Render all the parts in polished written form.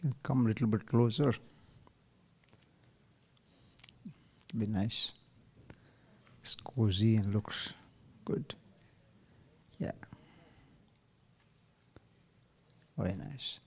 Can come a little bit closer. It'll be nice. It's cozy and looks good. Yeah. Very nice.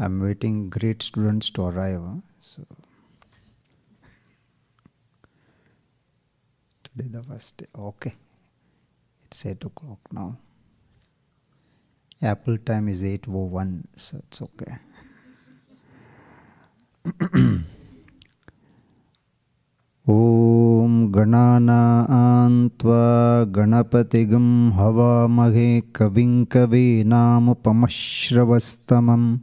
I'm waiting great students to arrive. So today the first day. Okay. It's 8 o'clock now. Apple time is 8:01, so it's okay. Om Ganana Antva Ganapatigam Havamahe Kavim Kavinam Upamashravastamam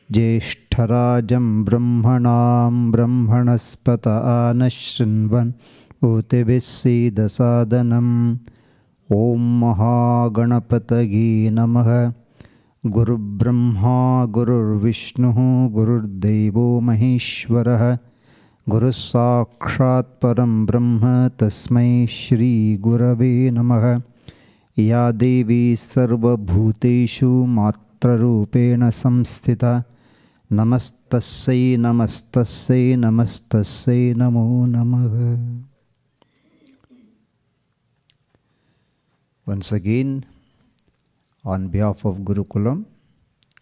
Jeshtarajam Brahmanam Brahmanaspata Anashrinvan Utibhisida Sadanam Om Mahaganapatagi Namaha Guru Brahma Guru Vishnu Guru Devo Maheshwaraha Guru Sakshat Param Brahma Tasmai Shri Gurave Namaha Ya Devi Sarva Bhuteshu Matra Rupena Samstita Namastasai Namastasai Namastasai Namo Namaha. Once again, on behalf of Gurukulam,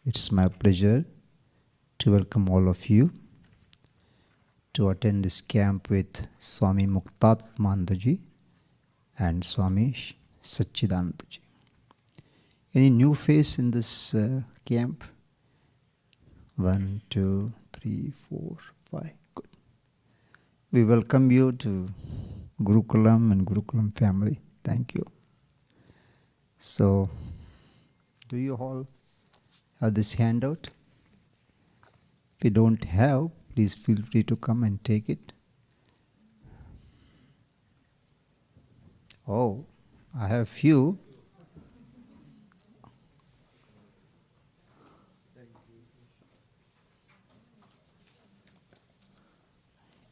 it's my pleasure to welcome all of you to attend this camp with Swami Muktatmanandaji and Swami Satchidanandaji. Any new face in this camp? 1, 2, 3, 4, 5. Good. We welcome you to Gurukulam and Gurukulam family. Thank you. So, do you all have this handout? If you don't have, please feel free to come and take it. Oh, I have few.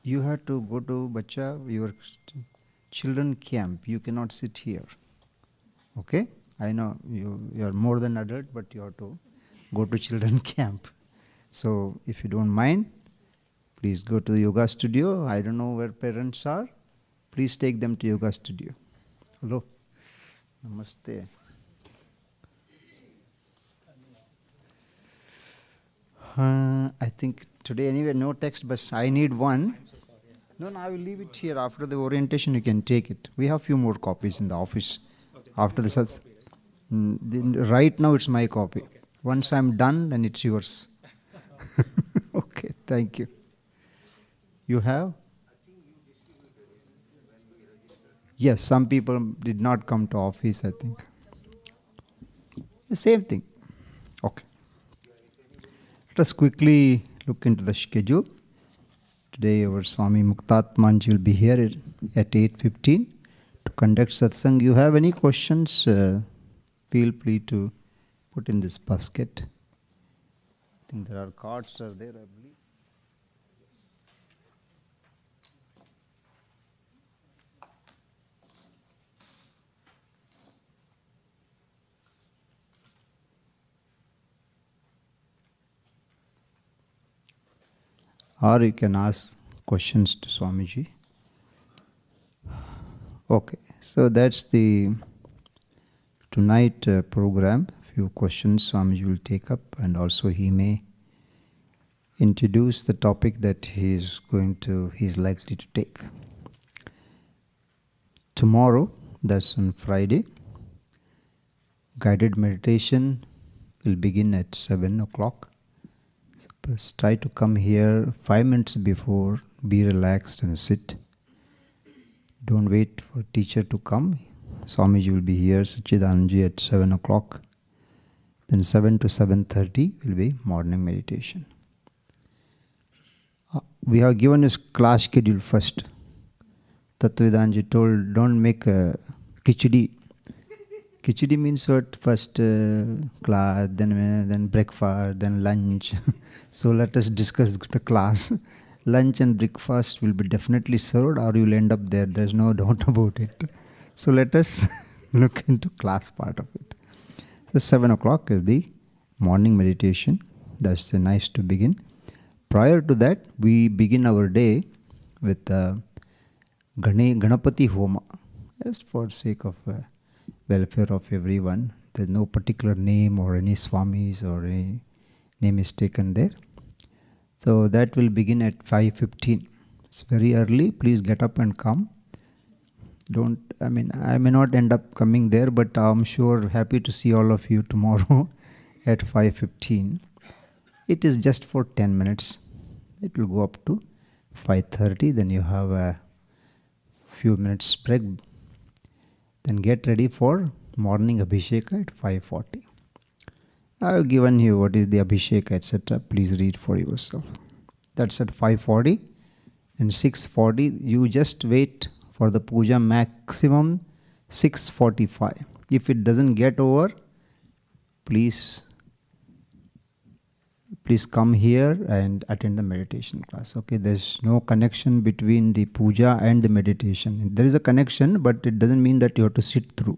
You have to go to Bacha, your children camp. You cannot sit here. Okay? I know you are more than adult, but you have to go to children camp. So, if you don't mind, please go to the yoga studio. I don't know where parents are. Please take them to yoga studio. Hello. Namaste. I think today anyway no text, but I need one. No, I will leave it here. After the orientation, you can take it. We have few more copies in the office. Okay. After the Satsang. Right now it's my copy. Okay. Once I'm done, then it's yours. Okay, thank you. You have? Yes, some people did not come to office, I think. The same thing. Okay. Let us quickly look into the schedule. Today our Swami Muktatmanandaji will be here at 8:15 to conduct satsang. You have any questions, feel free to put in this basket. I think there are cards are there, I believe. Or you can ask questions to Swamiji. Okay, so that's the tonight program. Few questions Swamiji will take up, and also he may introduce the topic that he's likely to take. Tomorrow, that's on Friday, guided meditation will begin at 7 o'clock. So try to come here 5 minutes before, be relaxed and sit. Don't wait for teacher to come. Swamiji will be here, Satchidanandaji at 7 o'clock. Then 7 to 7:30 will be morning meditation. we have given his class schedule first. Tattvavedanji told, don't make a khichdi. Khichdi means what? First class, then breakfast, then lunch. So let us discuss the class. Lunch and breakfast will be definitely served, or you will end up there. There's no doubt about it. So let us look into class part of it. So 7 o'clock is the morning meditation. That's nice to begin. Prior to that, we begin our day with Ganapati Homa, just for sake of welfare of everyone. There's no particular name or any Swamis or any name is taken there. So that will begin at 5:15. It's very early. Please get up and come. I may not end up coming there, but I'm sure happy to see all of you tomorrow at 5:15. It is just for 10 minutes. It will go up to 5:30. Then you have a few minutes break. Then get ready for morning Abhishek at 5:40. I have given you what is the Abhishek, etc. Please read for yourself. That's at 5:40. And 6:40, you just wait for the puja maximum 6:45. If it doesn't get over, please come here and attend the meditation class. Okay, there's no connection between the puja and the meditation. There is a connection, but it doesn't mean that you have to sit through.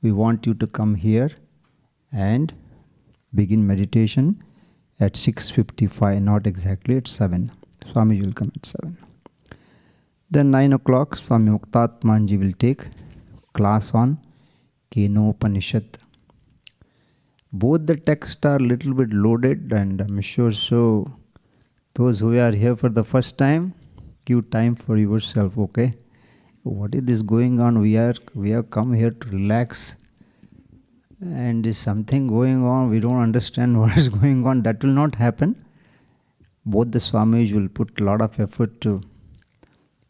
We want you to come here and begin meditation at 6:55, not exactly at 7. Swamiji will come at 7. Then 9 o'clock, Swami Muktatmanandaji will take class on Kenopanishad. Both the texts are little bit loaded, and I'm sure so. Those who are here for the first time, give time for yourself, okay? What is this going on? We have come here to relax, and is something going on? We don't understand what is going on. That will not happen. Both the Swamis will put a lot of effort to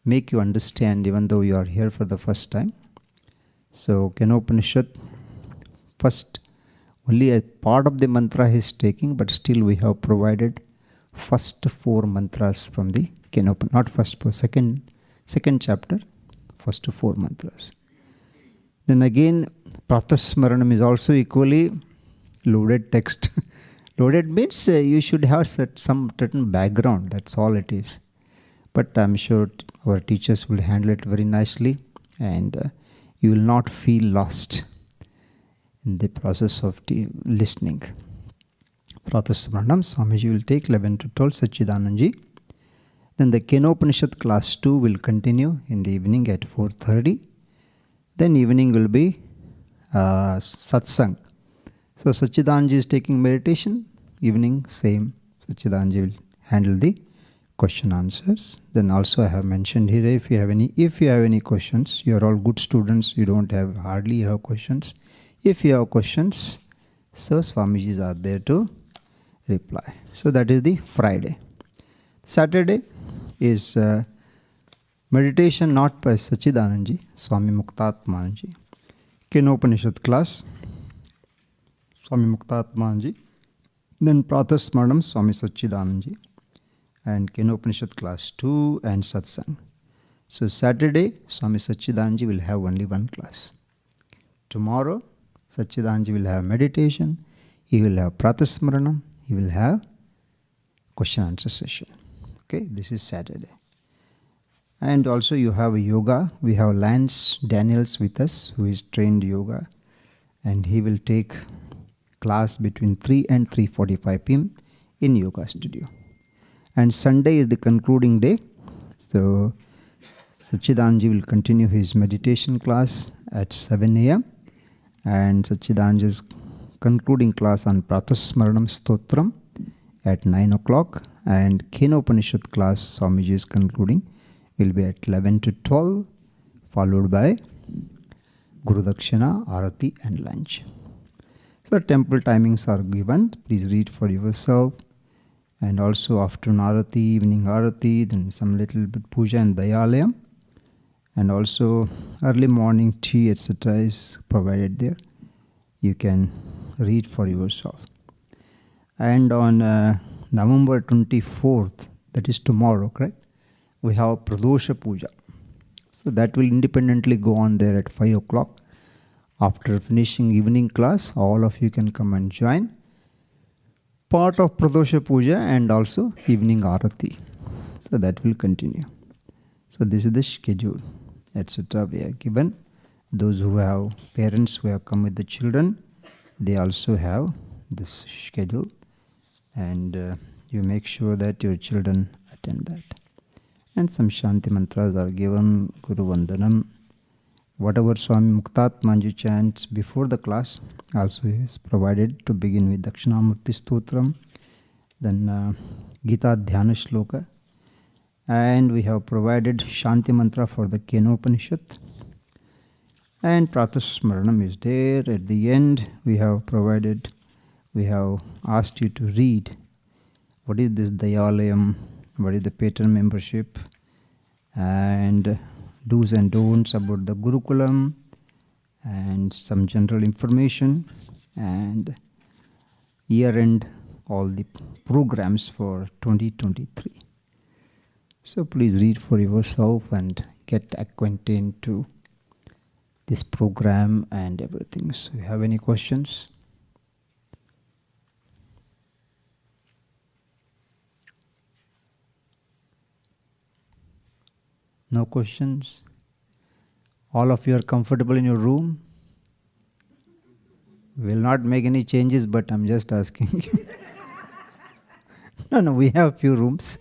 make you understand, even though you are here for the first time. So Kenopanishad, first, only a part of the mantra he is taking, but still we have provided first 4 mantras from the Kenopanishad, not first 4, second chapter, first 4 mantras. Then again, Pratasmaranam is also equally loaded text. Loaded means you should have some certain background, that's all it is. But I'm sure our teachers will handle it very nicely, and you will not feel lost in the process of listening. Pratasmaranam, Swamiji will take 11 to 12, Sachidanandaji. Then the Kenopanishad class 2 will continue in the evening at 4:30. Then evening will be Satsang. So Sachidanandaji is taking meditation. Evening, same. Sachidanandaji will handle the question answers. Then also I have mentioned here, if you have any questions, you are all good students, you don't hardly have questions. If you have questions, so Swamijis are there to reply. So that is the Friday. Saturday is meditation not by Sachidanandaji, Swami Muktatmanandaji. Kenopanishad class, Swami Muktatmanandaji. Then Pratasmaranam, Swami Sachidanandaji. And Kenopanishad class 2 and Satsang. So Saturday, Swami Sachidanandaji will have only one class. Tomorrow, Sachidanandaji will have meditation, he will have Pratasmaranam, he will have question answer session. Okay, this is Saturday. And also you have yoga. We have Lance Daniels with us, who is trained yoga, and he will take class between 3 and 3:45 p.m. in yoga studio. And Sunday is the concluding day. So Sachidanandaji will continue his meditation class at 7 a.m. and Sachidanandaji's concluding class on Pratasmaranam Stotram at 9 o'clock, and Kenopanishad class, Swamiji is concluding, will be at 11 to 12, followed by Guru Dakshina, Arati and lunch. So the temple timings are given. Please read for yourself. And also afternoon Arati, evening Arati, then some little bit puja and Dayalayam. And also early morning tea, etc. is provided there. You can read for yourself. And on November 24th, that is tomorrow, correct? We have Pradosha Puja. So that will independently go on there at 5 o'clock. After finishing evening class, all of you can come and join. Part of Pradosha Puja and also evening Arati. So that will continue. So this is the schedule, etc. we are given. Those who have parents who have come with the children, they also have this schedule. And you make sure that your children attend that. And some Shanti mantras are given, Guru Vandanam. Whatever Swami Muktatmanandaji chants before the class also is provided to begin with Dakshinamurti Stotram, then Gita Dhyana Shloka, and we have provided Shanti Mantra for the Kenopanishad, and Pratasmaranam is there. At the end, we have asked you to read what is this Dayalayam, what is the patron membership, and do's and don'ts about the Gurukulam, and some general information, and year-end all the programs for 2023. So please read for yourself and get acquainted to this program and everything. So you have any questions? No questions? All of you are comfortable in your room? Will not make any changes, but I'm just asking you. No, we have few rooms.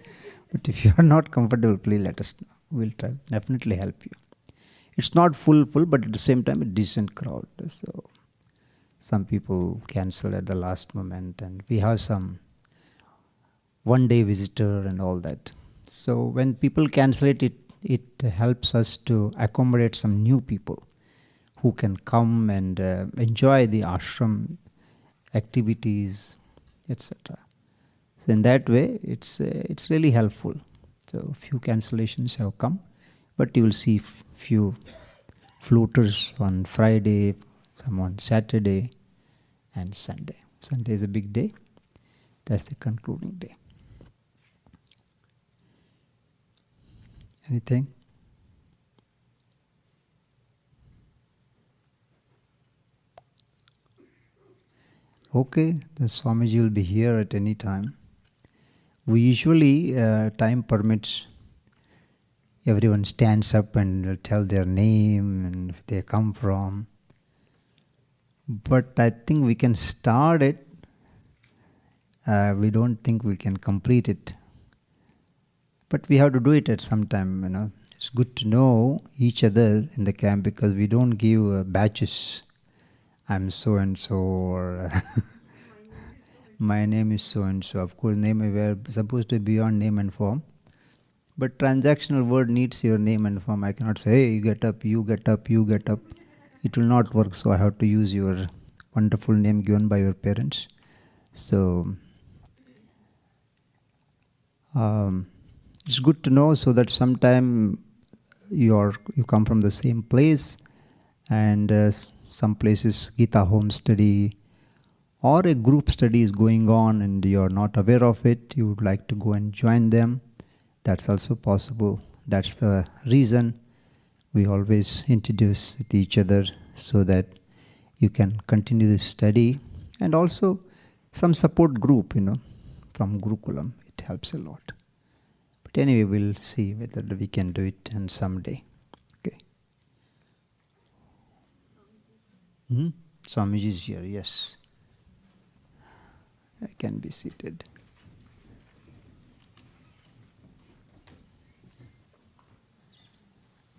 But if you are not comfortable, please let us know. We'll try, definitely help you. It's not full, but at the same time, a decent crowd. So some people cancel at the last moment, and we have some one-day visitor and all that. So when people cancel it helps us to accommodate some new people who can come and enjoy the ashram activities, etc. So in that way, it's really helpful. So few cancellations have come, but you will see few floaters on Friday, some on Saturday, and Sunday. Sunday is a big day. That's the concluding day. Anything? Okay, the Swamiji will be here at any time. We usually, time permits, everyone stands up and tell their name and if they come from. But I think we can start it. We don't think we can complete it. But we have to do it at some time, It's good to know each other in the camp because we don't give badges. I'm so and so, or my name is so and so. Of course, name we are supposed to be on name and form. But transactional word needs your name and form. I cannot say, hey, you get up, you get up, you get up. It will not work. So I have to use your wonderful name given by your parents. So it's good to know so that sometime you come from the same place, and some places Gita home study or a group study is going on and you are not aware of it, you would like to go and join them. That's also possible. That's the reason we always introduce with each other so that you can continue the study, and also some support group, from Gurukulam. It helps a lot. But anyway, we'll see whether we can do it and someday. Okay. Swamiji is here, yes. I can be seated.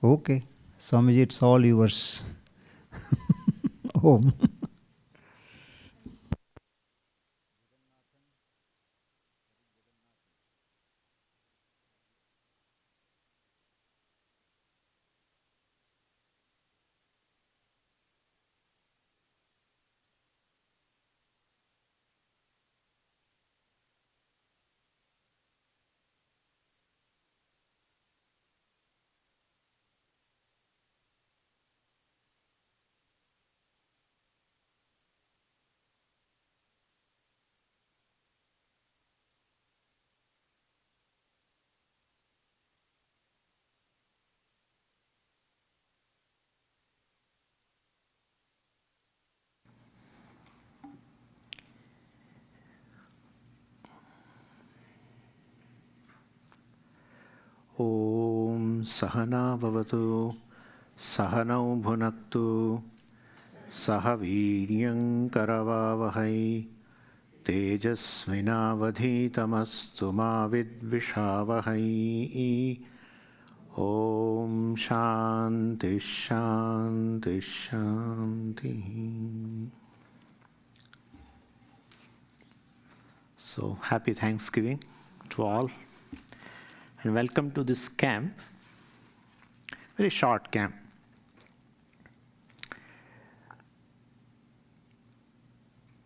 Okay. Swamiji, it's all yours. Home. Om Sahana Bhavatu Sahanau Bhunaktu Sahaviryam Karavavahai Tejasvinavadhitamastu ma vidvishavahai. Om Shanti Shanti Shanti. So, happy Thanksgiving to all, and welcome to this camp, very short camp.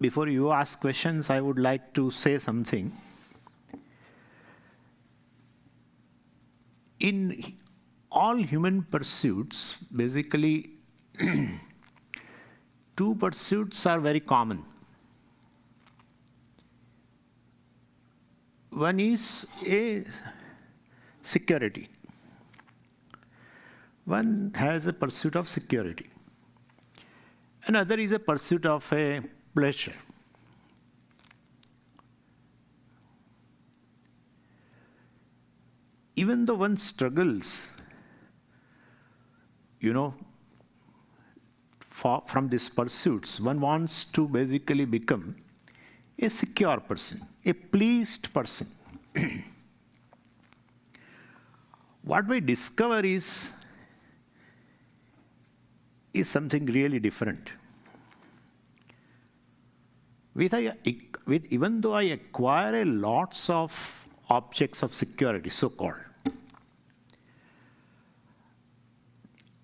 Before you ask questions, I would like to say something. In all human pursuits, basically, two pursuits are very common. One is a security. One has a pursuit of security. Another is a pursuit of a pleasure. Even though one struggles, from these pursuits, one wants to basically become a secure person, a pleased person. What we discover is something really different. Even though I acquire lots of objects of security, so-called,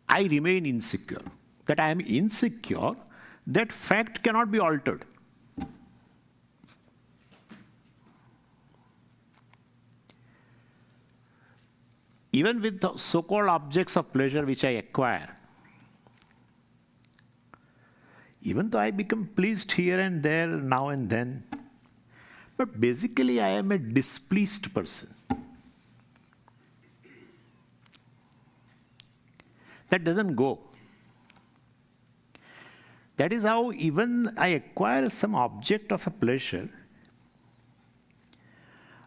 I remain insecure. That I am insecure, that fact cannot be altered. Even with the so-called objects of pleasure which I acquire, even though I become pleased here and there, now and then, but basically I am a displeased person. That doesn't go. That is how even I acquire some object of a pleasure,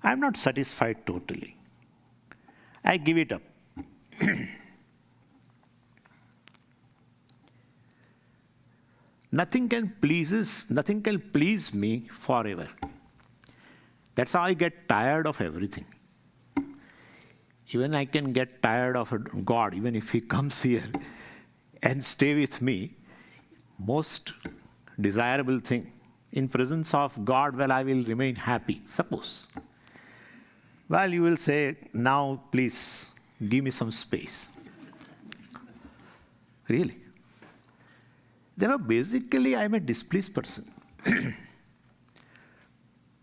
I am not satisfied totally. I give it up. Nothing can please me forever. That's how I get tired of everything. Even I can get tired of God, even if He comes here and stay with me. Most desirable thing. In presence of God, well, I will remain happy. Suppose. Well, you will say, now please give me some space. Really? Therefore, basically, I am a displeased person.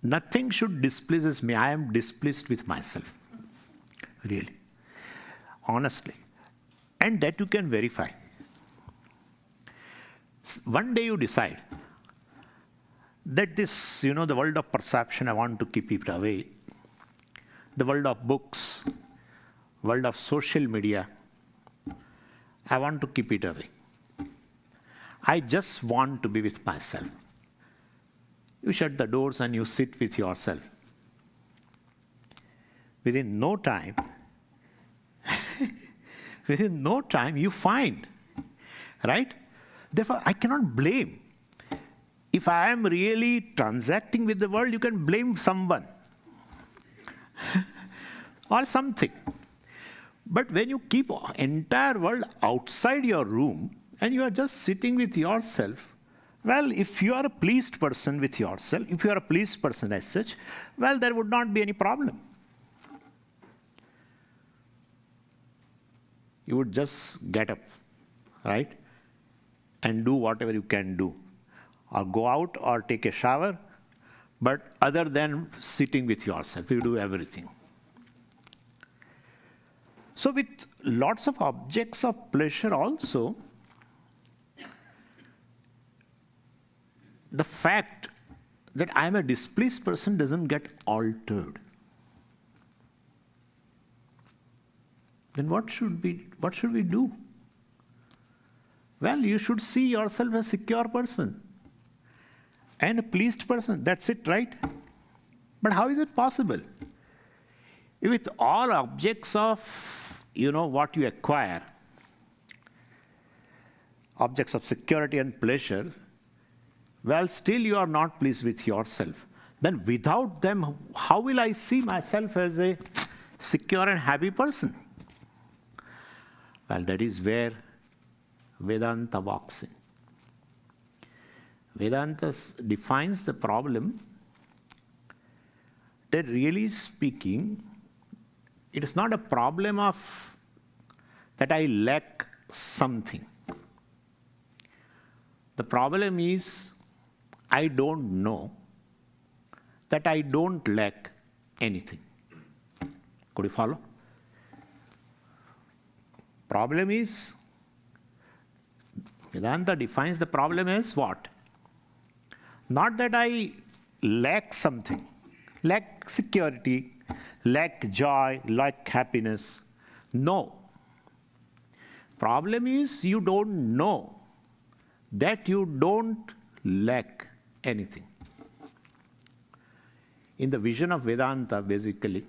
Nothing should displease me. I am displeased with myself. Really. Honestly. And that you can verify. One day you decide that this, the world of perception, I want to keep it away. The world of books, world of social media, I want to keep it away. I just want to be with myself. You shut the doors and you sit with yourself. Within no time you find, right? Therefore, I cannot blame. If I am really transacting with the world, you can blame someone or something. But when you keep entire world outside your room and you are just sitting with yourself, well, if you are a pleased person with yourself, if you are a pleased person as such, well, there would not be any problem. You would just get up, right? And do whatever you can do. Or go out or take a shower. But other than sitting with yourself, you do everything. So with lots of objects of pleasure also, the fact that I am a displeased person doesn't get altered. Then what should we do? Well, you should see yourself as a secure person and a pleased person. That's it, right? But how is it possible? with all objects of, what you acquire, objects of security and pleasure, well, still you are not pleased with yourself. Then without them, how will I see myself as a secure and happy person? Well, that is where Vedanta walks in. Vedanta defines the problem that, really speaking, it is not a problem of that I lack something. The problem is I don't know that I don't lack anything. Could you follow? Problem is, Vedanta defines the problem as what? Not that I lack something, lack security, lack joy, lack happiness. No. Problem is you don't know that you don't lack anything. In the vision of Vedanta, basically,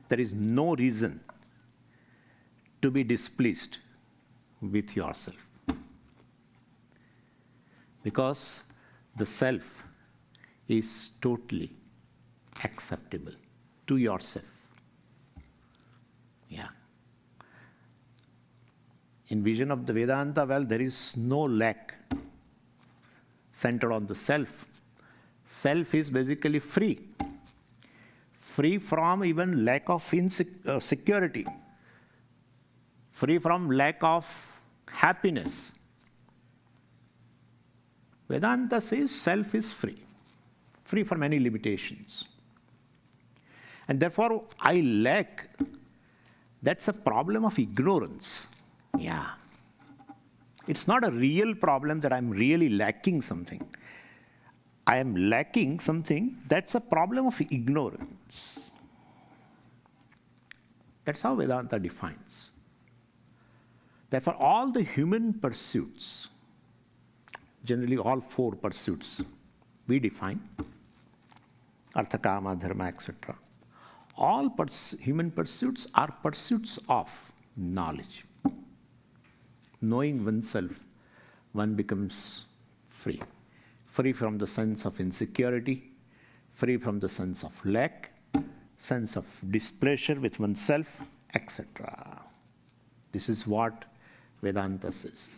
there is no reason to be displeased with yourself. Because the self is totally acceptable to yourself. Yeah. In vision of the Vedanta, well, there is no lack centered on the self. Self is basically free. Free from even lack of security. Free from lack of happiness. Vedanta says self is free. Free from any limitations. And therefore, I lack. That's a problem of ignorance. Yeah. It's not a real problem that I'm really lacking something. I am lacking something, that's a problem of ignorance. That's how Vedanta defines. Therefore, all the human pursuits, generally all four pursuits, we define, Artha, Kama, Dharma, etc. All human pursuits are pursuits of knowledge. Knowing oneself, one becomes free. Free from the sense of insecurity, free from the sense of lack, sense of displeasure with oneself, etc. This is what Vedanta says.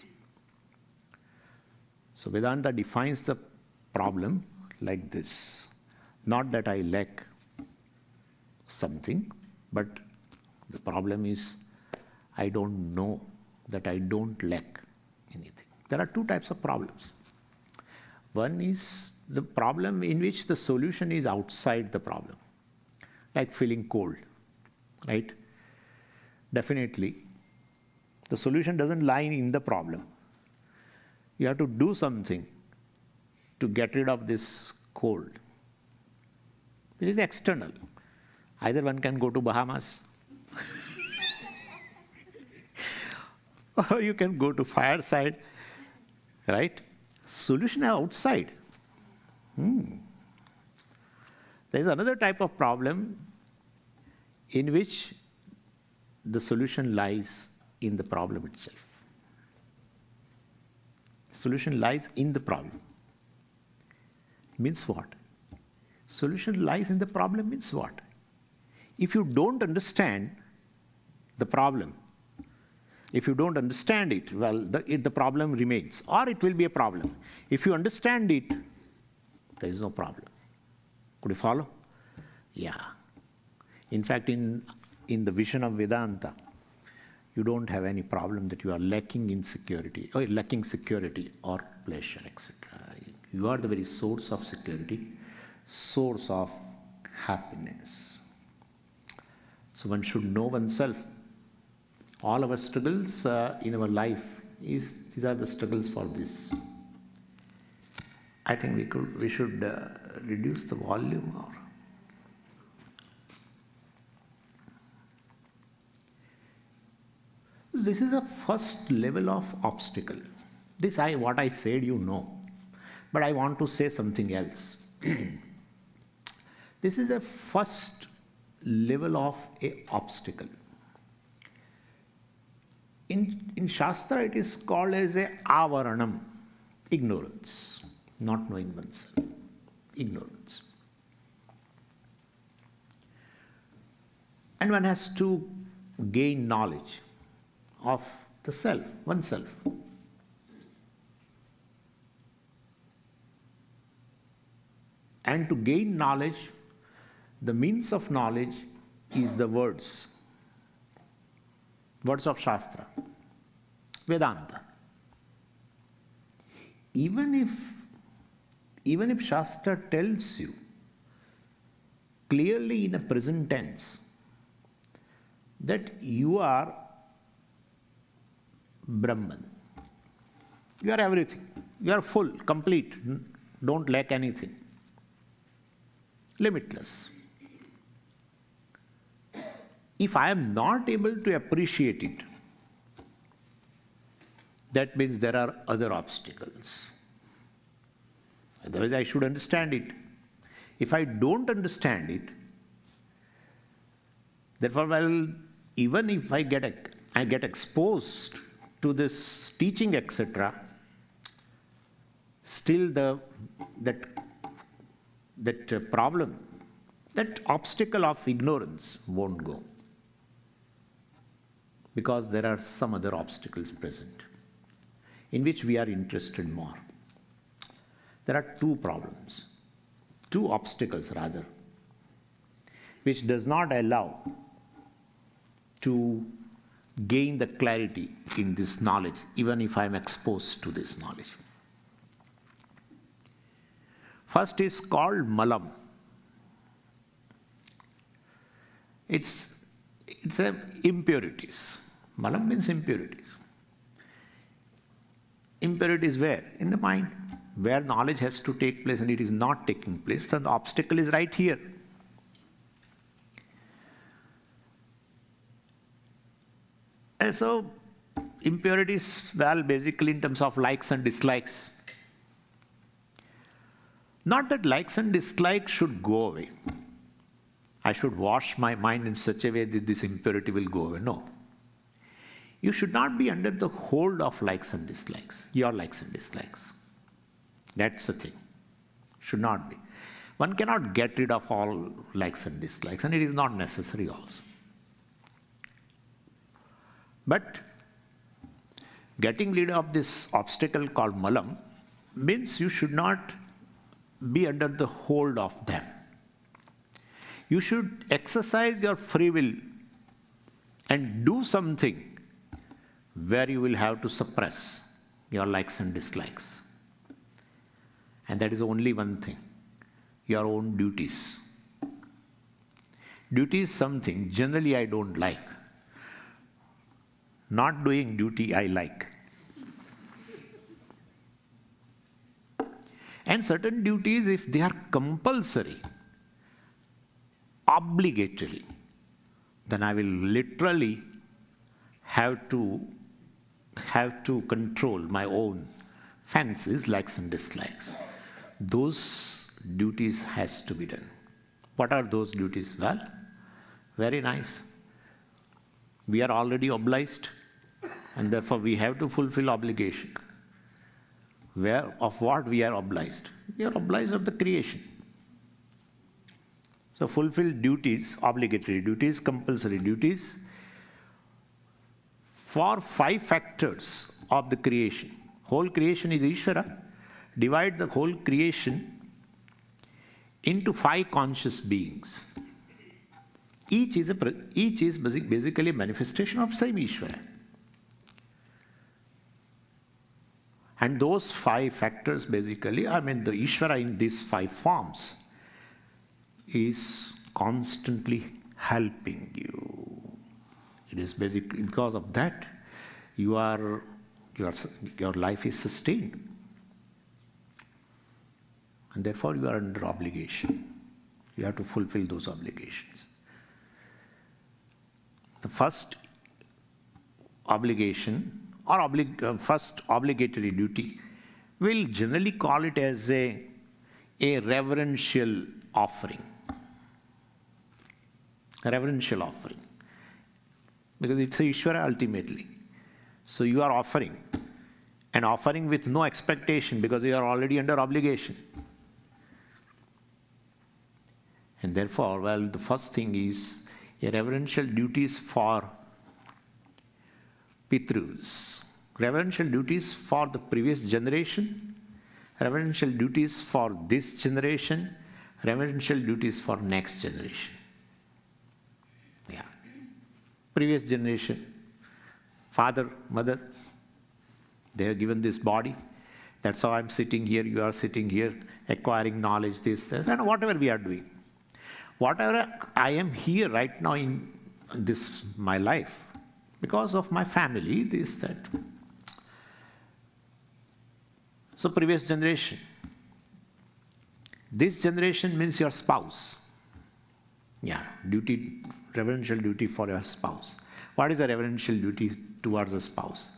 So Vedanta defines the problem like this. Not that I lack something, but the problem is I don't know that I don't lack anything. There are two types of problems. One is the problem in which the solution is outside the problem, like feeling cold, right? Definitely, the solution doesn't lie in the problem. You have to do something to get rid of this cold, which is external. Either one can go to Bahamas, or you can go to fireside, right? Solution outside. There is another type of problem in which the solution lies in the problem itself. Solution lies in the problem. Means what? Solution lies in the problem means what? If you don't understand the problem, if you don't understand it, well, the problem remains, or it will be a problem. If you understand it, there is no problem. Could you follow? Yeah. In fact, in the vision of Vedanta, you don't have any problem that you are lacking insecurity, or lacking security or pleasure, etc. You are the very source of security, source of happiness. So one should know oneself. All our struggles in our life, these are the struggles for this. I think we should reduce the volume or. This is a first level of obstacle. What I said you know, but I want to say something else. This is a first level of a obstacle. In Shastra, it is called as a avaranam, ignorance, not knowing oneself, ignorance. And one has to gain knowledge of the self, oneself. And to gain knowledge, the means of knowledge is the words of Shastra, Vedanta. Even if Shastra tells you clearly in a present tense that you are Brahman, you are everything, you are full, complete, don't lack anything, limitless. If I am not able to appreciate it, that means there are other obstacles. Otherwise, I should understand it. If I don't understand it, therefore, even if I get exposed to this teaching, etc., still that problem, that obstacle of ignorance won't go. Because there are some other obstacles present in which we are interested more. There are two obstacles rather, which does not allow to gain the clarity in this knowledge, even if I am exposed to this knowledge. First is called malam. It's impurities. Malam means impurities. Impurities where? In the mind, where knowledge has to take place and it is not taking place. So the obstacle is right here. And so impurities, well, basically in terms of likes and dislikes. Not that likes and dislikes should go away. I should wash my mind in such a way that this impurity will go away. No. You should not be under the hold of likes and dislikes, your likes and dislikes. That's the thing. Should not be. One cannot get rid of all likes and dislikes, and it is not necessary also. But getting rid of this obstacle called malam means you should not be under the hold of them. You should exercise your free will and do something where you will have to suppress your likes and dislikes. And that is only one thing, your own duties. Duty is something generally I don't like. Not doing duty I like. And certain duties, if they are compulsory, obligatory, then I will literally have to control my own fancies, likes and dislikes. Those duties has to be done. What are those duties? Well, very nice. We are already obliged, and therefore we have to fulfill obligation. Where of what we are obliged? We are obliged of the creation. So fulfill duties, obligatory duties, compulsory duties for 5 factors of the creation. Whole creation is Ishvara. Divide the whole creation into 5 conscious beings. Each is basically a manifestation of same Ishvara. And those 5 factors basically, the Ishvara in these 5 forms is constantly helping you. It is basically because of that your life is sustained. And therefore you are under obligation. You have to fulfill those obligations. The first obligation or first obligatory duty, we'll generally call it as a reverential offering. a reverential offering. Because it's a Ishvara ultimately. So you are offering. And offering with no expectation because you are already under obligation. And therefore, well, the first thing is a reverential duties for Pitrus, reverential duties for the previous generation, reverential duties for this generation, reverential duties for next generation. Yeah. Previous generation, father, mother, they have given this body. That's how I'm sitting here, you are sitting here, acquiring knowledge, this, and whatever we are doing. Whatever I am here right now in this, my life, because of my family, this, that. So previous generation. This generation means your spouse. Yeah, duty, reverential duty for your spouse. What is a reverential duty towards a spouse?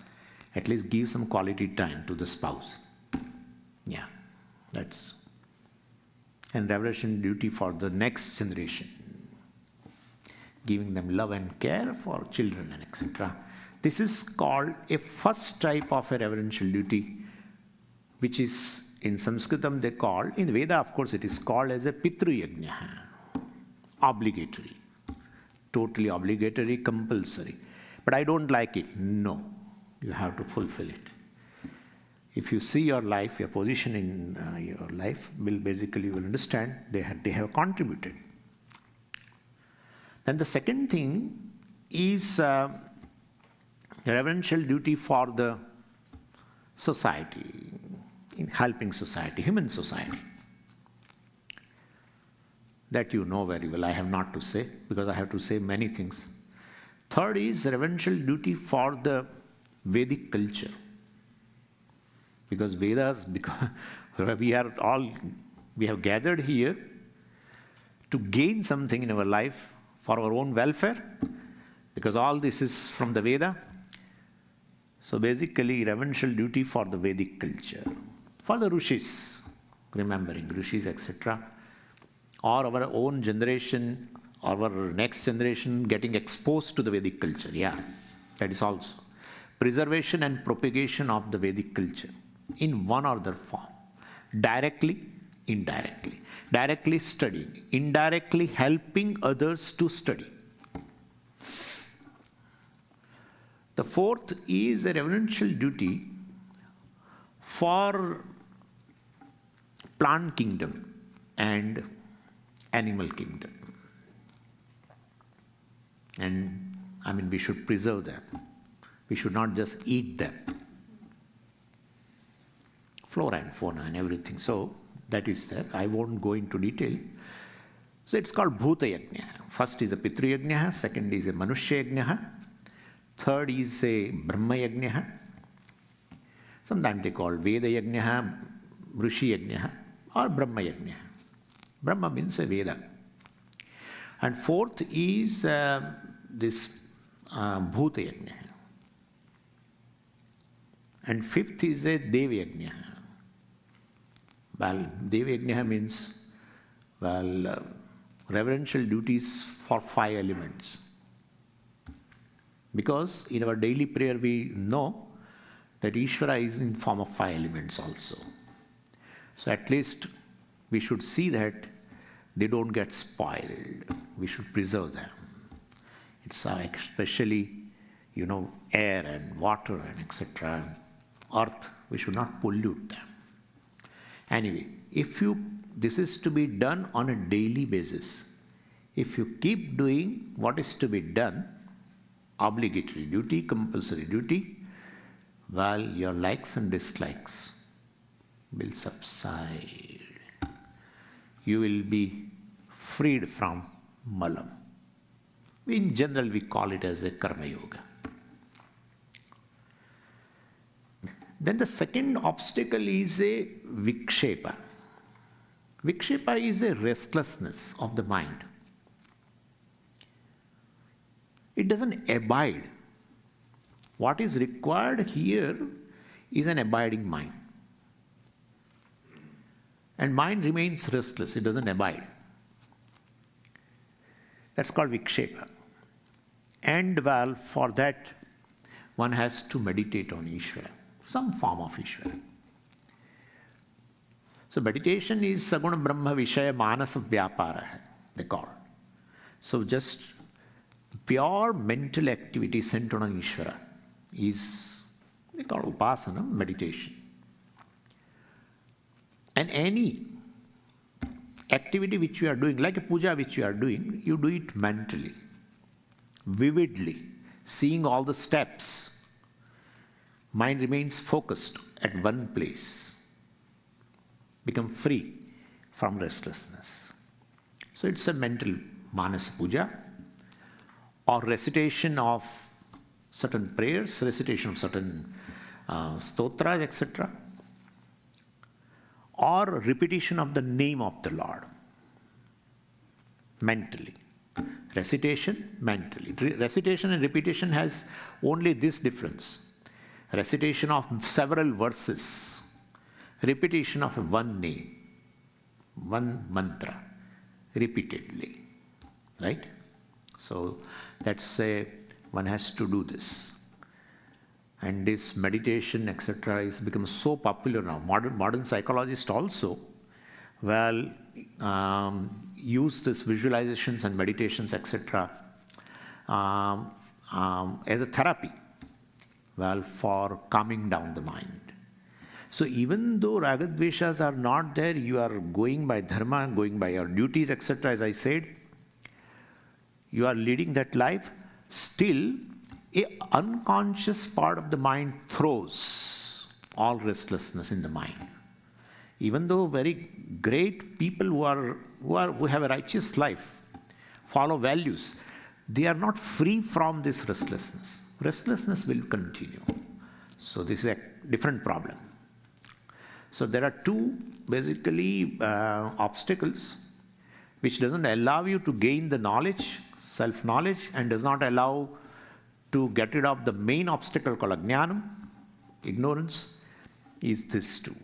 At least give some quality time to the spouse. Yeah, that's. And reverential duty for the next generation. Giving them love and care for children and etc. This is called a first type of a reverential duty, which is in Sanskritam they call, in Veda of course it is called as a Pitru Yajna, obligatory, totally obligatory, compulsory. But I don't like it. No, you have to fulfill it. If you see your life, your position in your life, will basically you will understand they have contributed. Then the second thing is reverential duty for the society, in helping society, human society. That you know very well, I have not to say, because I have to say many things. Third is reverential duty for the Vedic culture. Because Vedas, because we have gathered here to gain something in our life for our own welfare, because all this is from the Veda. So basically, reverential duty for the Vedic culture, for the Rishis, remembering Rishis, etc., or our own generation, or our next generation getting exposed to the Vedic culture. Yeah, that is also. Preservation and propagation of the Vedic culture in one or other form, directly, indirectly. Directly studying, indirectly helping others to study. The fourth is a reverential duty for plant kingdom and animal kingdom. And I mean, we should preserve them. We should not just eat them. Flora and fauna and everything. So that is that. I won't go into detail. So it's called Bhuta Yajna. First is a Pitru Yajna, second is a Manushya Yajna, third is a Brahma Yajna. Sometimes they call Veda Yajna, Rishi Yajna, or Brahma Yajna. Brahma means a Veda. And fourth is this Bhuta Yajna. And fifth is a Deva Yajna. Well, Deva Yajna means, reverential duties for 5 elements. Because in our daily prayer we know that Ishvara is in form of 5 elements also. So at least we should see that they don't get spoiled. We should preserve them. It's especially, air and water and etc. Earth, we should not pollute them. Anyway, this is to be done on a daily basis. If you keep doing what is to be done, obligatory duty, compulsory duty, your likes and dislikes will subside. You will be freed from malam. In general, we call it as a karma yoga. Then the second obstacle is a vikshepa. Vikshepa is a restlessness of the mind. It doesn't abide. What is required here is an abiding mind. And mind remains restless, it doesn't abide. That's called Vikshepa. And well, for that, one has to meditate on Ishvara, some form of Ishvara. So meditation is Saguna Brahma Vishaya Manasa Vyapara, they call. So just pure mental activity centered on Ishvara is, they call Upasana, meditation. And any activity which you are doing, like a puja which you are doing, you do it mentally, vividly, seeing all the steps. Mind remains focused at one place. Become free from restlessness. So it's a mental manas puja or recitation of certain prayers, recitation of certain stotras, etc. Or repetition of the name of the Lord mentally. Recitation mentally. Recitation and repetition has only this difference. Recitation of several verses. Repetition of one name, one mantra, repeatedly, right? So that's one has to do this. And this meditation, etc., is become so popular now. Modern psychologists also, use this visualizations and meditations, etc., as a therapy, for calming down the mind. So even though ragadveshas are not there, you are going by dharma, going by your duties, etc., as I said, you are leading that life, still an unconscious part of the mind throws all restlessness in the mind. Even though very great people who have a righteous life, follow values, they are not free from this restlessness. Restlessness will continue. So this is a different problem. So there are two basically obstacles which doesn't allow you to gain the knowledge, self-knowledge, and does not allow to get rid of the main obstacle called ajnanam, ignorance, is these two,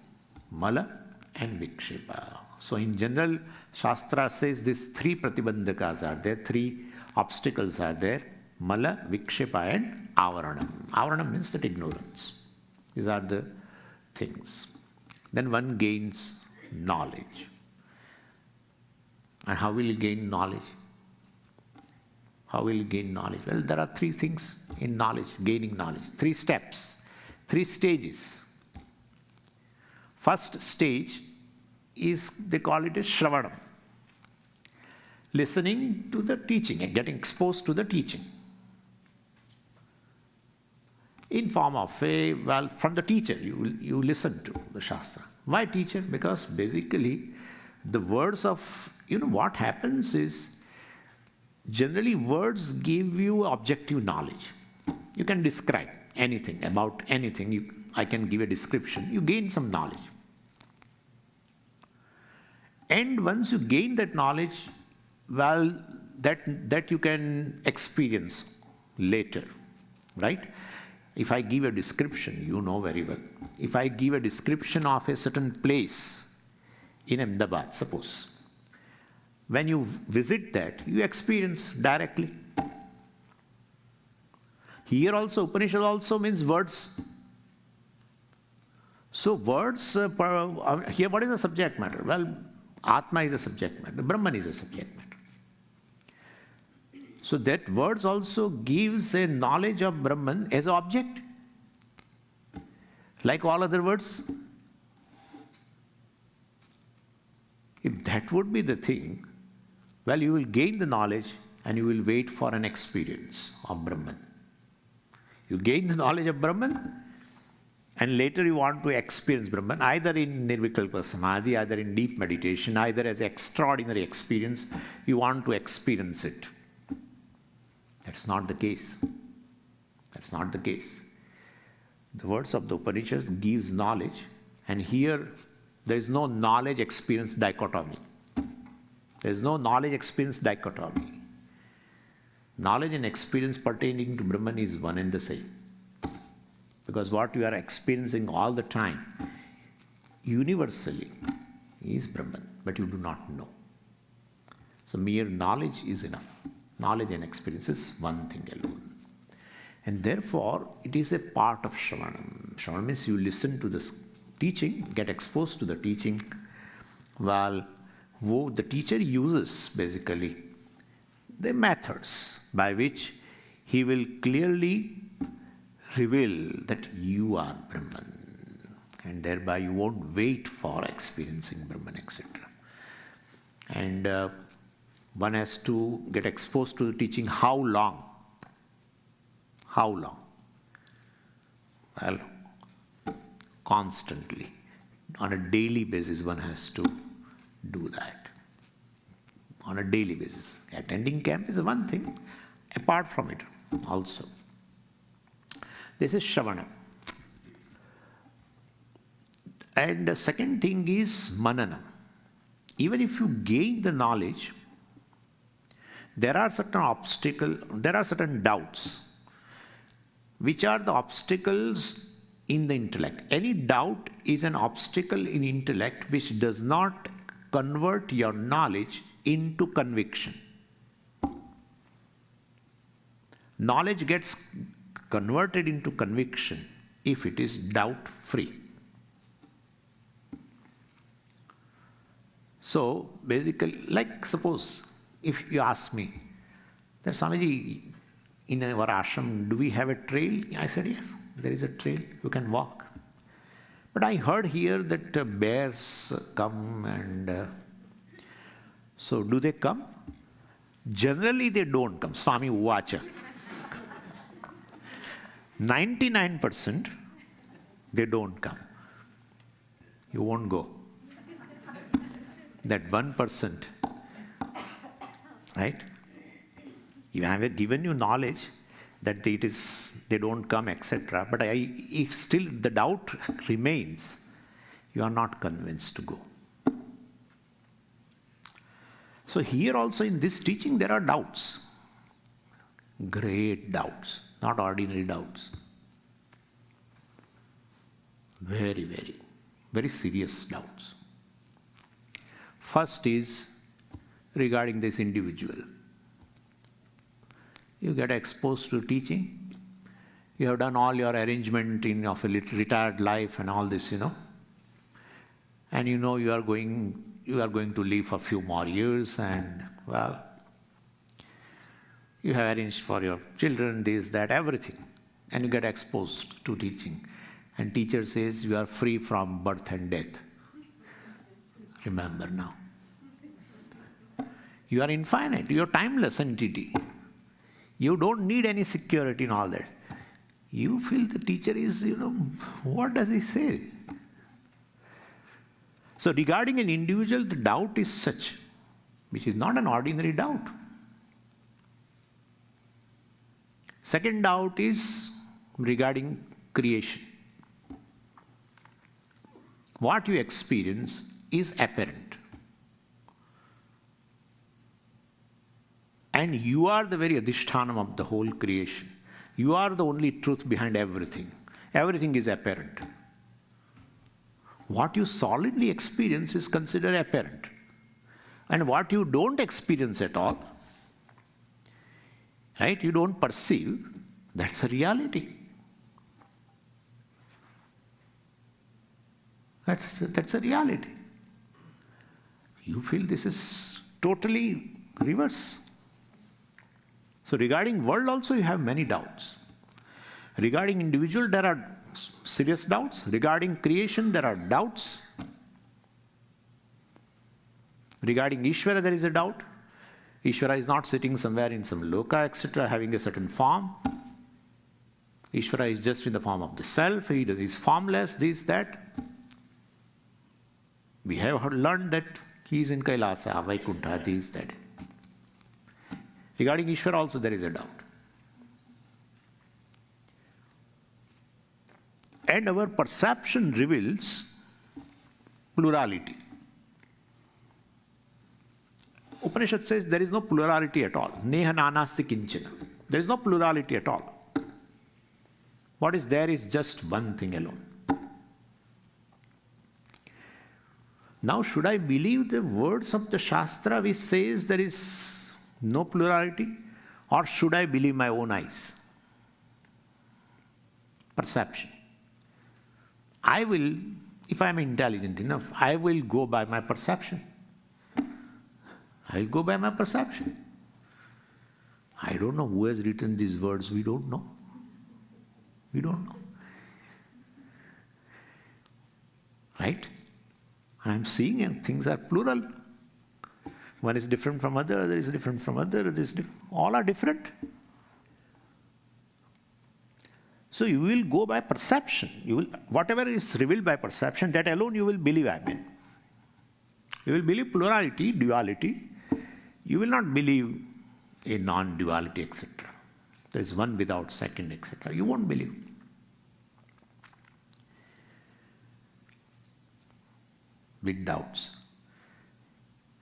mala and vikshepa. So in general, Shastra says these three pratibandhakas are there, three obstacles are there, mala, vikshepa and avaranam. Avaranam means that ignorance. These are the things. Then one gains knowledge. And how will you gain knowledge? How will you gain knowledge? Well, there are three things in knowledge, gaining knowledge. 3 steps, 3 stages. First stage is, they call it as shravanam. Listening to the teaching and getting exposed to the teaching. In form of from the teacher, you listen to the Shastra. Why teacher? Because basically the words of, what happens is, generally words give you objective knowledge. You can describe anything, about anything. I can give a description. You gain some knowledge. And once you gain that knowledge, that you can experience later, right? If I give a description, you know very well. If I give a description of a certain place in Ahmedabad, suppose, when you visit that, you experience directly. Here also, Upanishad also means words. So words, here what is the subject matter? Well, Atma is a subject matter, Brahman is a subject matter. So that words also gives a knowledge of Brahman as an object. Like all other words. If that would be the thing, well, you will gain the knowledge and you will wait for an experience of Brahman. You gain the knowledge of Brahman and later you want to experience Brahman, either in Nirvikalpa Samadhi, either in deep meditation, either as extraordinary experience, you want to experience it. That's not the case. That's not the case. The words of the Upanishads gives knowledge, and here there is no knowledge-experience dichotomy. There is no knowledge-experience dichotomy. Knowledge and experience pertaining to Brahman is one and the same. Because what you are experiencing all the time, universally, is Brahman, but you do not know. So mere knowledge is enough. Knowledge and experience is one thing alone. And therefore, it is a part of Shravanam. Shravanam means you listen to this teaching, get exposed to the teaching, while the teacher uses basically the methods by which he will clearly reveal that you are Brahman, and thereby you won't wait for experiencing Brahman, etc. And one has to get exposed to the teaching. How long? How long? Well, constantly. On a daily basis, one has to do that. On a daily basis. Attending camp is one thing, apart from it also. This is Shravana. And the second thing is Manana. Even if you gain the knowledge, there are certain obstacles, there are certain doubts, which are the obstacles in the intellect. Any doubt is an obstacle in intellect which does not convert your knowledge into conviction. Knowledge gets converted into conviction if it is doubt-free. So basically, like suppose if you ask me that Swamiji, in our ashram, do we have a trail? I said, yes, there is a trail, you can walk. But I heard here that bears come and so do they come? Generally they don't come. Swami Uvacha. 99% they don't come. You won't go. That 1%, right? I have given you knowledge that they don't come, etc. But if still the doubt remains, you are not convinced to go. So here also in this teaching there are doubts. Great doubts, not ordinary doubts. Very, very, very serious doubts. First is regarding this individual. You get exposed to teaching. You have done all your arrangement of a retired life and all this, and you are going to live for a few more years, and well, you have arranged for your children, this, that, everything, and you get exposed to teaching. And teacher says you are free from birth and death. Remember now. You are infinite, you are timeless entity. You don't need any security and all that. You feel the teacher is, what does he say? So regarding an individual, the doubt is such, which is not an ordinary doubt. Second doubt is regarding creation. What you experience is apparent. And you are the very adhishthanam of the whole creation. You are the only truth behind everything. Everything is apparent. What you solidly experience is considered apparent. And what you don't experience at all, right, you don't perceive, that's a reality. That's a reality. You feel this is totally reverse. So regarding world also you have many doubts. Regarding individual there are serious doubts. Regarding creation there are doubts. Regarding Ishvara there is a doubt. Ishvara is not sitting somewhere in some loka, etc., having a certain form. Ishvara is just in the form of the self. He is formless, this, that. We have learned that he is in Kailasa, Vaikuntha, this, that. Regarding Ishvara also there is a doubt. And our perception reveals plurality. Upanishad says there is no plurality at all. Neha nanasti kinchana. There is no plurality at all. What is there is just one thing alone. Now should I believe the words of the Shastra which says there is no plurality? Or should I believe my own eyes? Perception. I will, if I am intelligent enough, I will go by my perception. I will go by my perception. I don't know who has written these words, we don't know. We don't know. Right? And I'm seeing things are plural. One is different from other is different from other is different. All are different. So you will go by perception. You will, whatever is revealed by perception, that alone you will believe Amen. You will believe plurality, duality. You will not believe a non-duality, etc. There is one without second, etc. You won't believe. With doubts.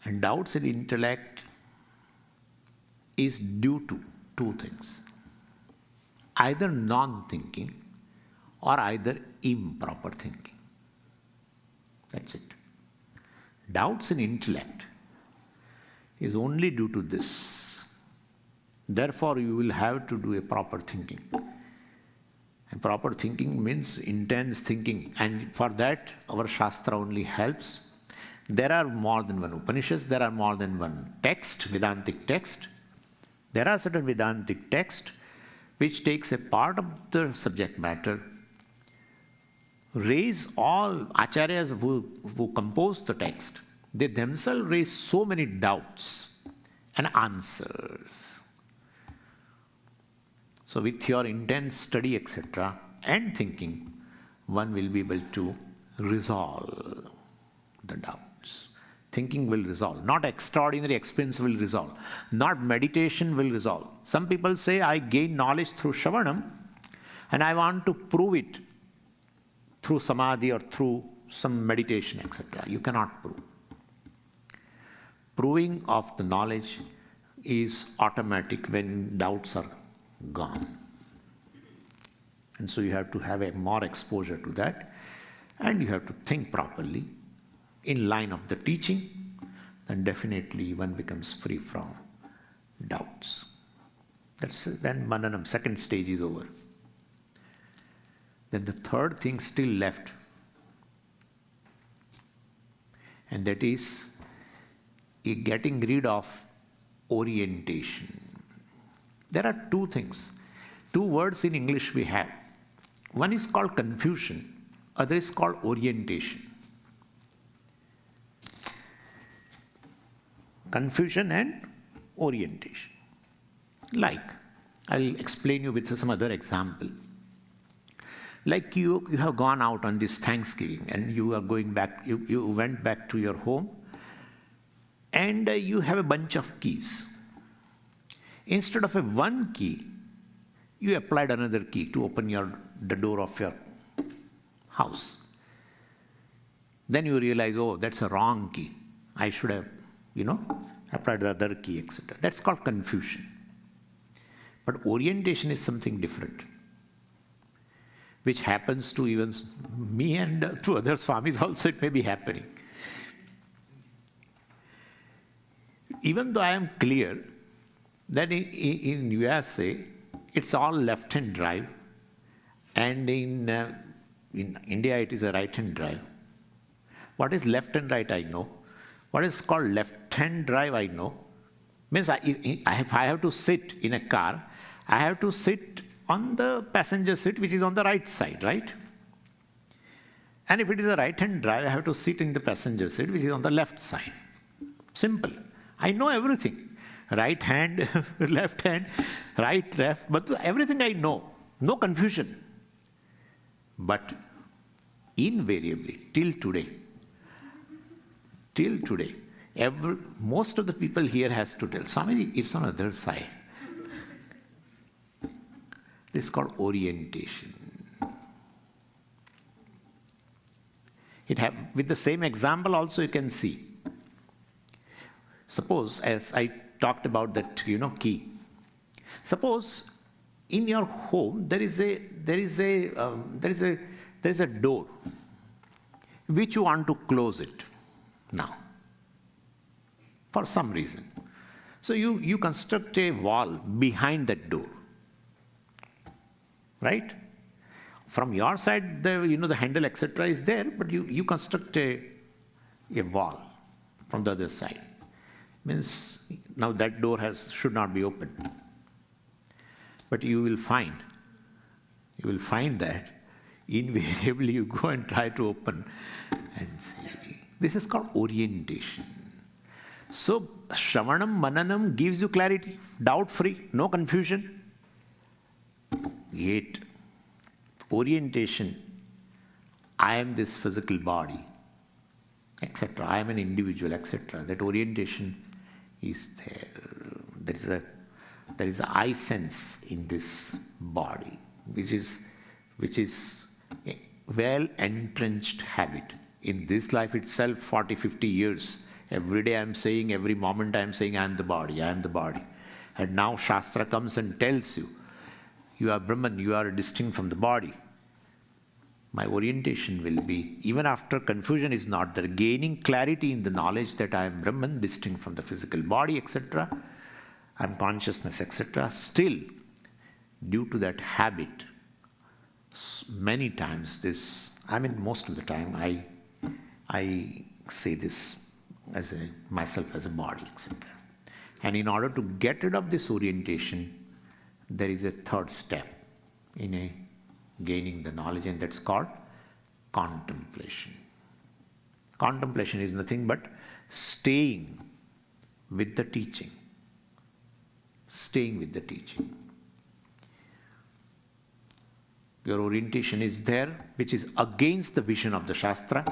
And doubts in intellect is due to two things. Either non-thinking or either improper thinking. That's it. Doubts in intellect is only due to this. Therefore, you will have to do a proper thinking. And proper thinking means intense thinking. And for that, our Shastra only helps. There are more than one Upanishads, there are more than one text, Vedantic text. There are certain Vedantic texts which takes a part of the subject matter, raise all acharyas who compose the text, they themselves raise so many doubts and answers. So with your intense study, etc., and thinking, one will be able to resolve the doubts. Thinking will resolve. Not extraordinary experience will resolve. Not meditation will resolve. Some people say, I gain knowledge through Shravanam and I want to prove it through Samadhi or through some meditation, etc. You cannot prove. Proving of the knowledge is automatic when doubts are gone. And so you have to have a more exposure to that, and you have to think properly in line of the teaching, then definitely one becomes free from doubts. Then Mananam, second stage is over. Then the third thing still left, and that is getting rid of orientation. There are two things, two words in English we have. One is called confusion, other is called orientation. Confusion and orientation. Like, I'll explain you with some other example. Like you have gone out on this Thanksgiving and you are going back, you went back to your home and you have a bunch of keys. Instead of a one key, you applied another key to open the door of your house. Then you realize, oh, that's a wrong key. I should have, applied the other key, etc. That's called confusion. But orientation is something different, which happens to even me and to other Swamis also it may be happening. Even though I am clear that in USA, it's all left-hand drive, and in India it is a right-hand drive. What is left and right, I know. What is called left-hand drive, I know. Means if I have to sit in a car, I have to sit on the passenger seat, which is on the right side, right? And if it is a right-hand drive, I have to sit in the passenger seat, which is on the left side. Simple. I know everything. Right hand, left hand, right, left, but everything I know. No confusion. But invariably, till today, most of the people here has to tell, Swamiji, it's on the other side. This is called orientation. With the same example also you can see. Suppose, as I talked about that, key. Suppose in your home there is a door which you want to close it now for some reason. So you construct a wall behind that door, right? From your side, the handle, etc. is there, but you construct a wall from the other side. Means now that door should not be opened. But you will find that invariably you go and try to open and see. This is called orientation. So Shravanam, Mananam gives you clarity, doubt-free, no confusion. Yet orientation, I am this physical body, etc. I am an individual, etc. That orientation is there. There is a I sense in this body, which is a well entrenched habit. In this life itself, 40, 50 years, every day I am saying, every moment I am saying, I am the body, I am the body. And now Shastra comes and tells you, you are Brahman, you are distinct from the body. My orientation will be, even after confusion is not there, gaining clarity in the knowledge that I am Brahman, distinct from the physical body, etc. I am consciousness, etc. Still, due to that habit, many times most of the time, I say this as myself as a body, etc. And in order to get rid of this orientation, there is a third step in gaining the knowledge, and that's called contemplation. Contemplation is nothing but staying with the teaching. Staying with the teaching. Your orientation is there, which is against the vision of the Shastra.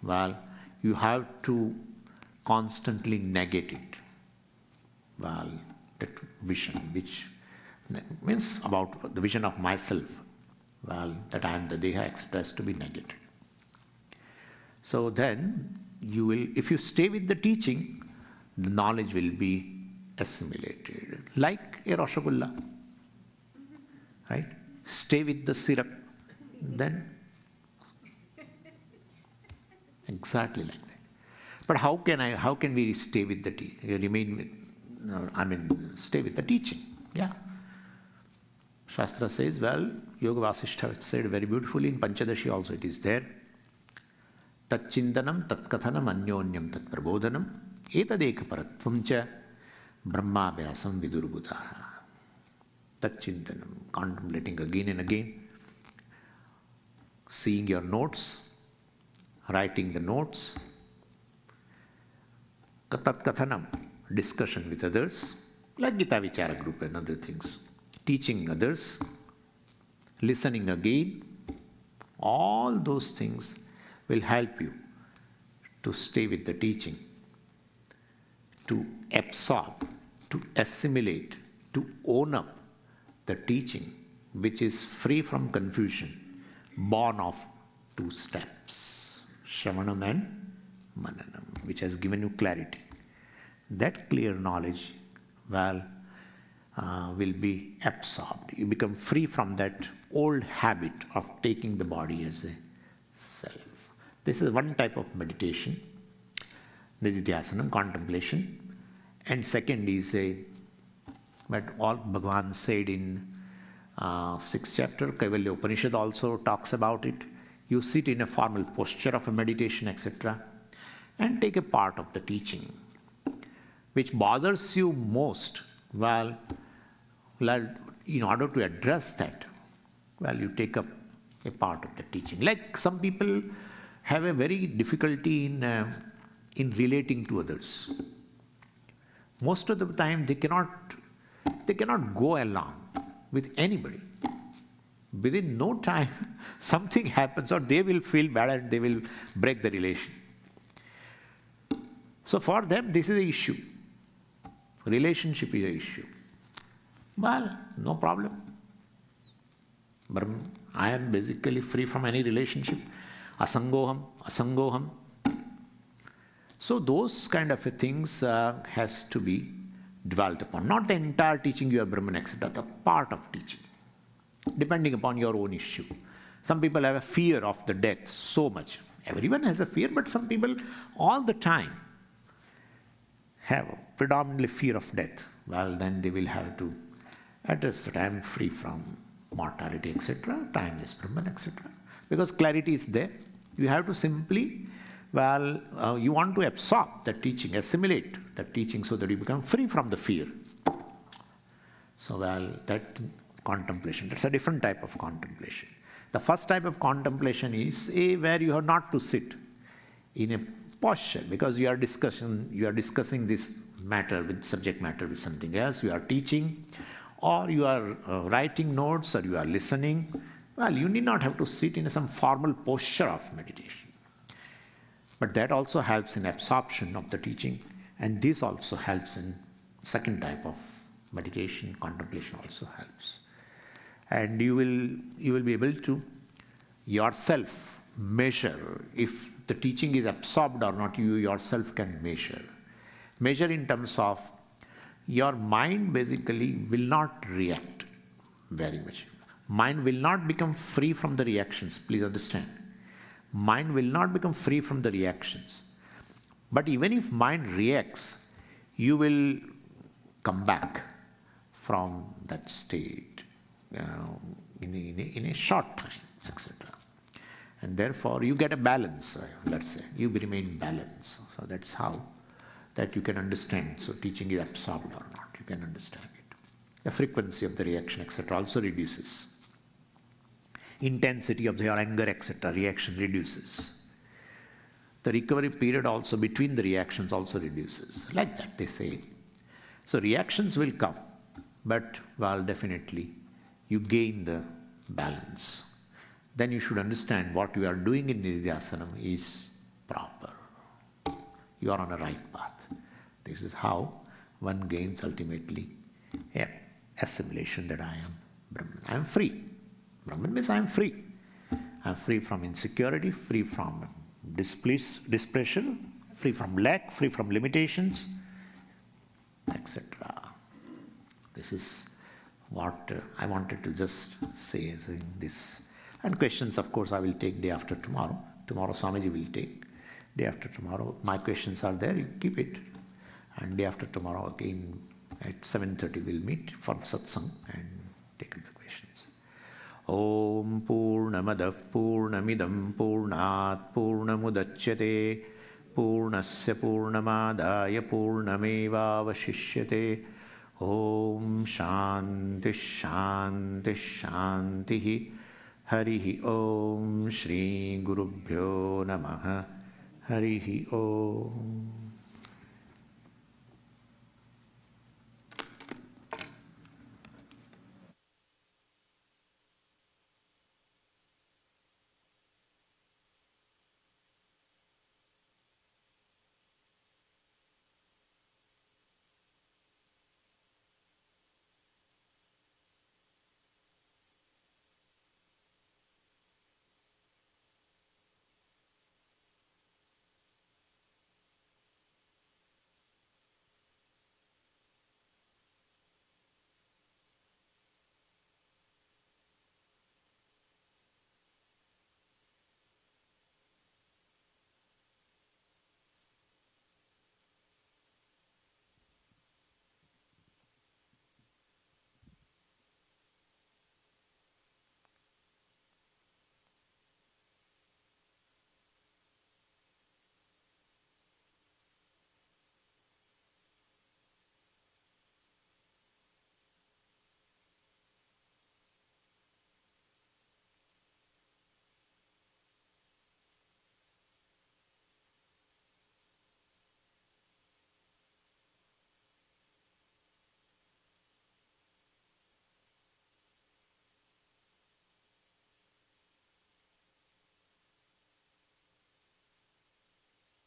Well, you have to constantly negate it. Well, that vision, which means about the vision of myself, well, that I am the Deha, expressed to be negated. So then, if you stay with the teaching, the knowledge will be assimilated, like a Rasgulla, right? Stay with the syrup, then exactly like that. But how can we stay with the stay with the teaching? Yeah. Shastra says, well, Yoga Vasishtha said very beautifully, in Panchadashi also it is there. Tat chintanam, tat kathanam, anyonyam, tat prabodhanam, etadeka paratvam cha brahma vyasam vidurbudaha. Tat chintanam, contemplating again and again, seeing your notes, writing the notes. Tat kathanam, discussion with others, like Gita Vichara group and other things. Teaching others, listening again, all those things will help you to stay with the teaching, to absorb, to assimilate, to own up the teaching, which is free from confusion, born of two steps, Shravanam and Mananam, which has given you clarity. That clear knowledge, will be absorbed. You become free from that old habit of taking the body as a self. This is one type of meditation, Nididhyasanam, contemplation. And second is what all Bhagavan said in 6th chapter, Kaivalya Upanishad also talks about it. You sit in a formal posture of a meditation, etc., and take a part of the teaching. Which bothers you most, in order to address that, you take up a part of the teaching. Like some people have a very difficulty in relating to others. Most of the time they cannot go along with anybody. Within no time, something happens, or they will feel bad and they will break the relation. So for them, this is an issue. Relationship is an issue. Well, no problem. But I am basically free from any relationship. Asangoham. So those kind of things has to be dwelt upon. Not the entire teaching you are Brahman, etc. The part of teaching. Depending upon your own issue. Some people have a fear of the death so much. Everyone has a fear, but some people all the time have predominantly fear of death, well, then they will have to address that I am free from mortality, etc., timeless Brahman, etc. Because clarity is there. You have to simply, you want to absorb that teaching, assimilate that teaching so that you become free from the fear. So, that contemplation, that's a different type of contemplation. The first type of contemplation is where you have not to sit in a posture because you are discussing this matter with subject matter with something else, you are teaching, or you are writing notes, or you are listening. Well, you need not have to sit in some formal posture of meditation. But that also helps in absorption of the teaching, and this also helps in second type of meditation, contemplation also helps. And you will be able to yourself measure if the teaching is absorbed or not. You yourself can measure. Measure in terms of your mind basically will not react very much. Mind will not become free from the reactions, please understand. Mind will not become free from the reactions. But even if mind reacts, you will come back from that state in a short time, etc. And therefore you get a balance, let's say. You remain balanced. So that's how that you can understand. So teaching is absorbed or not, you can understand it. The frequency of the reaction, etc. also reduces. Intensity of your anger, etc. reaction reduces. The recovery period also between the reactions also reduces. Like that they say. So reactions will come, but definitely you gain the balance. Then you should understand what you are doing in Nididhyasanam is proper. You are on a right path. This is how one gains ultimately assimilation that I am Brahman. I am free. Brahman means I am free. I am free from insecurity, free from displeasure, free from lack, free from limitations, etc. This is what I wanted to just say as in this. And questions, of course, I will take day after tomorrow. Tomorrow Swamiji will take. Day after tomorrow, my questions are there, you keep it. And day after tomorrow again at 7:30 we'll meet for Satsang and take up the questions. Om Purnamadav Purnamidam Purnat Purnamudachyate Purnasya Purnamadaya Purnameva Vashishyate. Om Shanti Shanti Shanti. Harihi Om Shri Gurubhyo Namaha. Harihi Om.